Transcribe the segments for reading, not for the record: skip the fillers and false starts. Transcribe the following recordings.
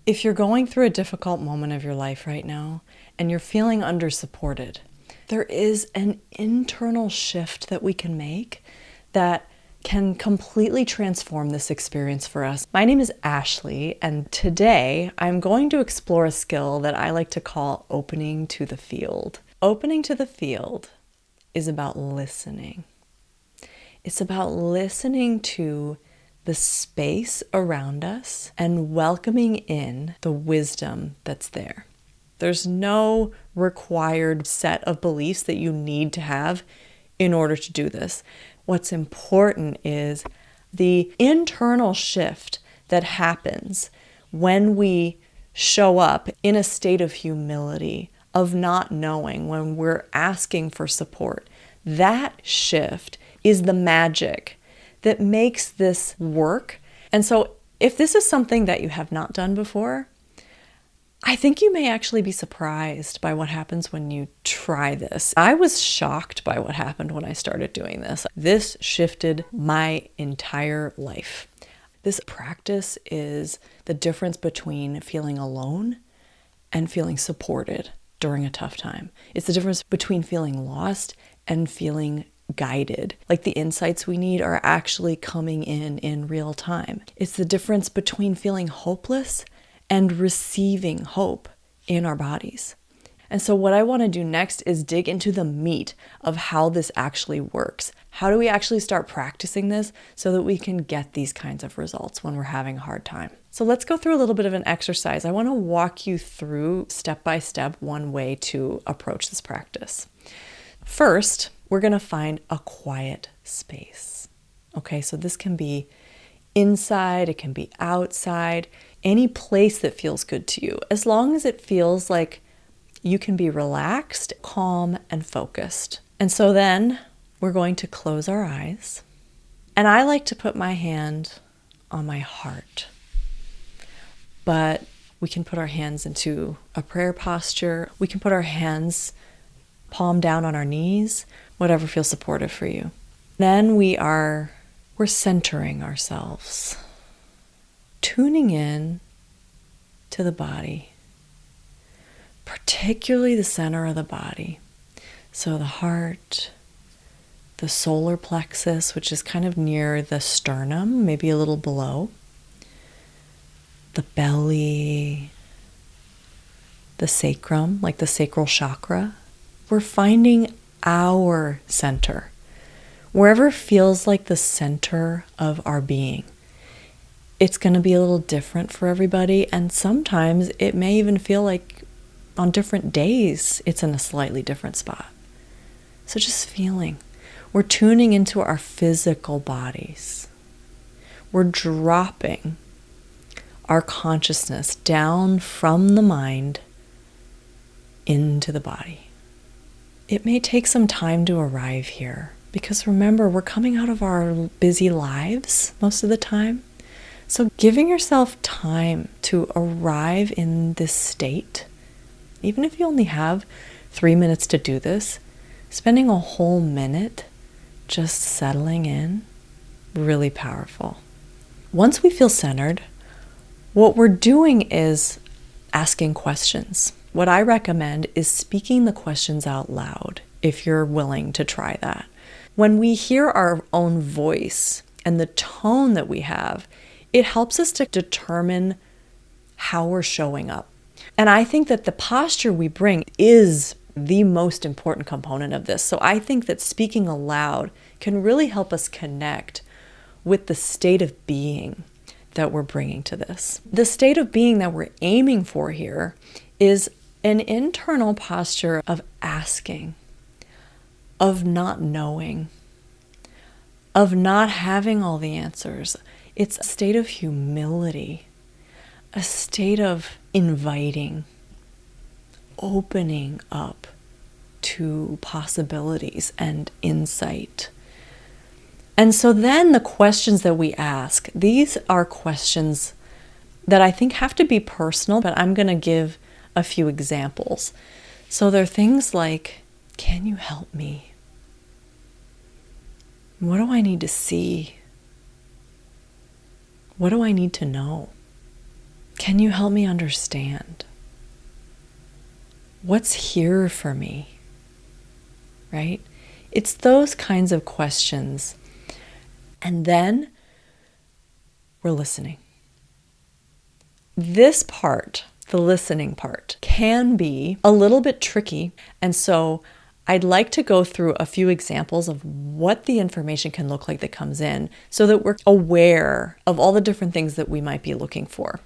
If you're going through a difficult moment of your life right now and you're feeling undersupported, there is an internal shift that we can make that can completely transform this experience for us. My name is Ashley, and today I'm going to explore a skill that I like to call opening to the field. Opening to the field is about listening. It's about listening to the space around us and welcoming in the wisdom that's there. There's no required set of beliefs that you need to have in order to do this. What's important is the internal shift that happens when we show up in a state of humility, of not knowing, when we're asking for support. That shift is the magic that makes this work. And so if this is something that you have not done before, I think you may actually be surprised by what happens when you try this. I was shocked by what happened when I started doing this. This shifted my entire life. This practice is the difference between feeling alone and feeling supported during a tough time. It's the difference between feeling lost and feeling guided. Like the insights we need are actually coming in real time. It's the difference between feeling hopeless and receiving hope in our bodies. And so what I want to do next is dig into the meat of how this actually works. How do we actually start practicing this so that we can get these kinds of results when we're having a hard time? So let's go through a little bit of an exercise. I want to walk you through step by step one way to approach this practice. First, we're going to find a quiet space. Okay, so this can be inside, it can be outside, any place that feels good to you, as long as it feels like you can be relaxed, calm, and focused. And so then we're going to close our eyes. And I like to put my hand on my heart. But we can put our hands into a prayer posture. We can put our hands palm down on our knees, whatever feels supportive for you. Then we're centering ourselves, tuning in to the body, particularly the center of the body. So the heart, the solar plexus, which is kind of near the sternum, maybe a little below, the belly, the sacrum, like the sacral chakra. We're finding our center, wherever feels like the center of our being. It's going to be a little different for everybody, and sometimes it may even feel like on different days it's in a slightly different spot. So just feeling. We're tuning into our physical bodies. We're dropping our consciousness down from the mind into the body. It may take some time to arrive here because remember, we're coming out of our busy lives most of the time. So giving yourself time to arrive in this state, even if you only have 3 minutes to do this, spending a whole minute just settling in, really powerful. Once we feel centered, what we're doing is asking questions. What I recommend is speaking the questions out loud, if you're willing to try that. When we hear our own voice and the tone that we have, it helps us to determine how we're showing up. And I think that the posture we bring is the most important component of this. So I think that speaking aloud can really help us connect with the state of being that we're bringing to this. The state of being that we're aiming for here is an internal posture of asking, of not knowing, of not having all the answers. It's a state of humility, a state of inviting, opening up to possibilities and insight. And so then the questions that we ask, these are questions that I think have to be personal, but I'm going to give a few examples. So they're things like, can you help me? What do I need to see? What do I need to know? Can you help me understand? What's here for me? Right? It's those kinds of questions. And then we're listening. This part, the listening part, can be a little bit tricky. And so I'd like to go through a few examples of what the information can look like that comes in so that we're aware of all the different things that we might be looking for.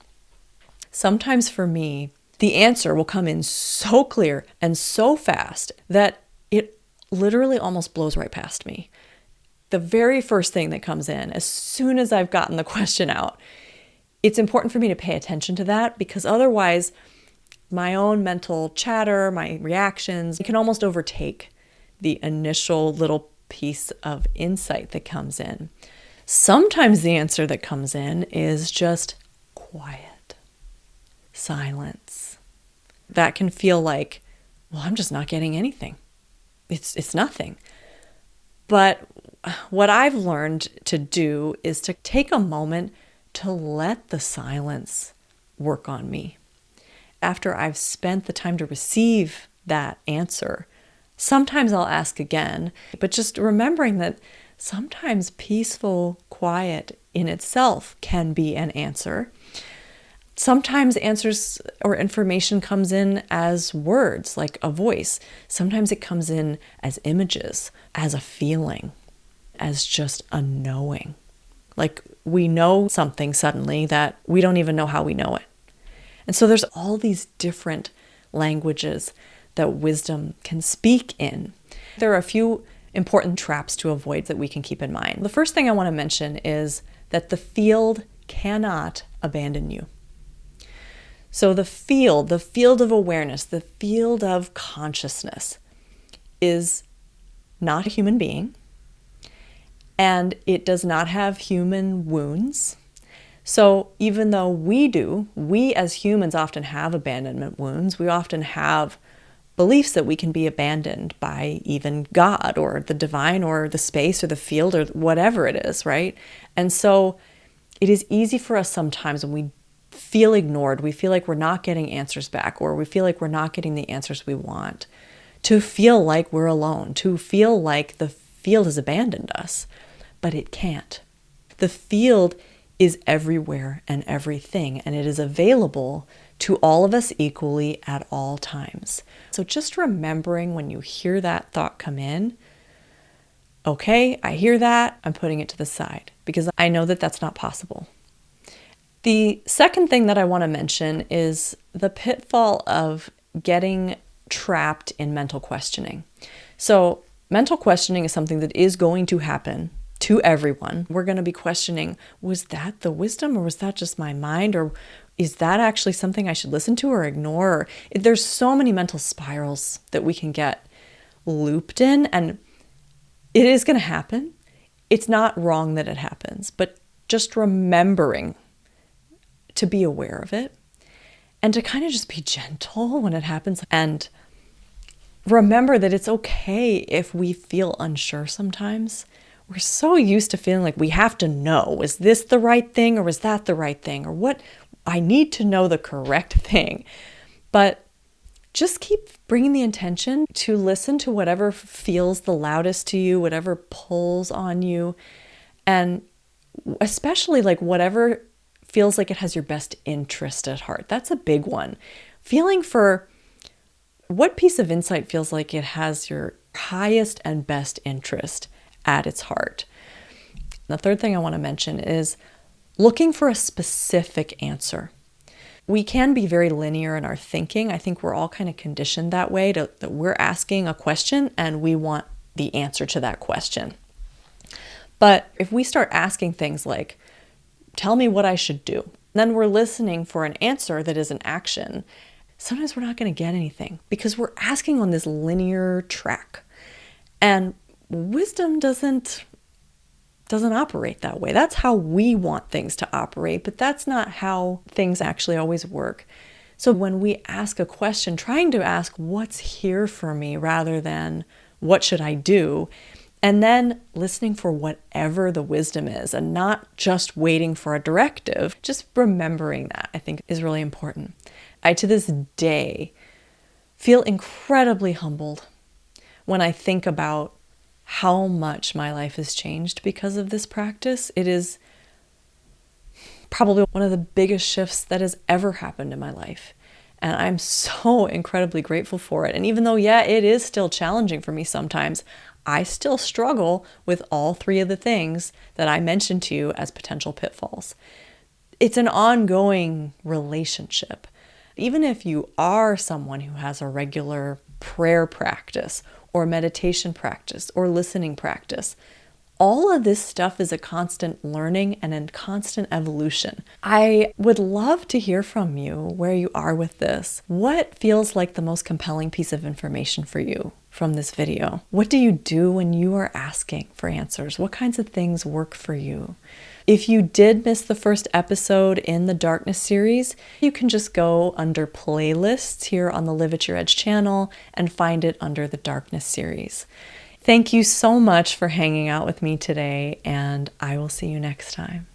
Sometimes for me, the answer will come in so clear and so fast that it literally almost blows right past me. The very first thing that comes in, as soon as I've gotten the question out, it's important for me to pay attention to that, because otherwise my own mental chatter, my reactions, it can almost overtake the initial little piece of insight that comes in. Sometimes the answer that comes in is just quiet, silence. That can feel like, well, I'm just not getting anything. It's nothing. But what I've learned to do is to take a moment to let the silence work on me. After I've spent the time to receive that answer, sometimes I'll ask again, but just remembering that sometimes peaceful quiet in itself can be an answer. Sometimes answers or information comes in as words, like a voice. Sometimes it comes in as images, as a feeling, as just a knowing. Like we know something suddenly that we don't even know how we know it. And so there's all these different languages that wisdom can speak in. There are a few important traps to avoid that we can keep in mind. The first thing I want to mention is that the field cannot abandon you. So the field of awareness, the field of consciousness is not a human being, and it does not have human wounds. So even though we as humans often have abandonment wounds, we often have beliefs that we can be abandoned by even God or the divine or the space or the field or whatever it is, right? And so it is easy for us sometimes when we feel ignored, we feel like we're not getting answers back, or we feel like we're not getting the answers we want, to feel like we're alone, to feel like the field has abandoned us. But it can't. The field is everywhere and everything, and it is available to all of us equally at all times. So just remembering when you hear that thought come in, okay, I hear that, I'm putting it to the side, because I know that that's not possible. The second thing that I want to mention is the pitfall of getting trapped in mental questioning. So mental questioning is something that is going to happen to everyone. We're going to be questioning, was that the wisdom, or was that just my mind, or is that actually something I should listen to or ignore? There's so many mental spirals that we can get looped in, and it is going to happen. It's not wrong that it happens, but just remembering to be aware of it and to kind of just be gentle when it happens, and remember that it's okay if we feel unsure sometimes. We're so used to feeling like we have to know, is this the right thing, or is that the right thing, or what? I need to know the correct thing. But just keep bringing the intention to listen to whatever feels the loudest to you, whatever pulls on you, and especially like whatever feels like it has your best interest at heart. That's a big one. Feeling for what piece of insight feels like it has your highest and best interest at its heart. The third thing I want to mention is looking for a specific answer. We can be very linear in our thinking. I think we're all kind of conditioned that way, that we're asking a question and we want the answer to that question. But if we start asking things like, tell me what I should do, then we're listening for an answer that is an action, sometimes we're not going to get anything because we're asking on this linear track. And wisdom doesn't operate that way. That's how we want things to operate, but that's not how things actually always work. So when we ask a question, trying to ask what's here for me rather than what should I do, And then listening for whatever the wisdom is and not just waiting for a directive. Just remembering that, I think, is really important. I, to this day, feel incredibly humbled when I think about how much my life has changed because of this practice. It is probably one of the biggest shifts that has ever happened in my life. And I'm so incredibly grateful for it. And even though, yeah, it is still challenging for me sometimes, I still struggle with all three of the things that I mentioned to you as potential pitfalls. It's an ongoing relationship. Even if you are someone who has a regular prayer practice or meditation practice or listening practice, all of this stuff is a constant learning and a constant evolution. I would love to hear from you where you are with this. What feels like the most compelling piece of information for you from this video? What do you do when you are asking for answers? What kinds of things work for you? If you did miss the first episode in the Darkness series, you can just go under playlists here on the Live at Your Edge channel and find it under the Darkness series. Thank you so much for hanging out with me today, and I will see you next time.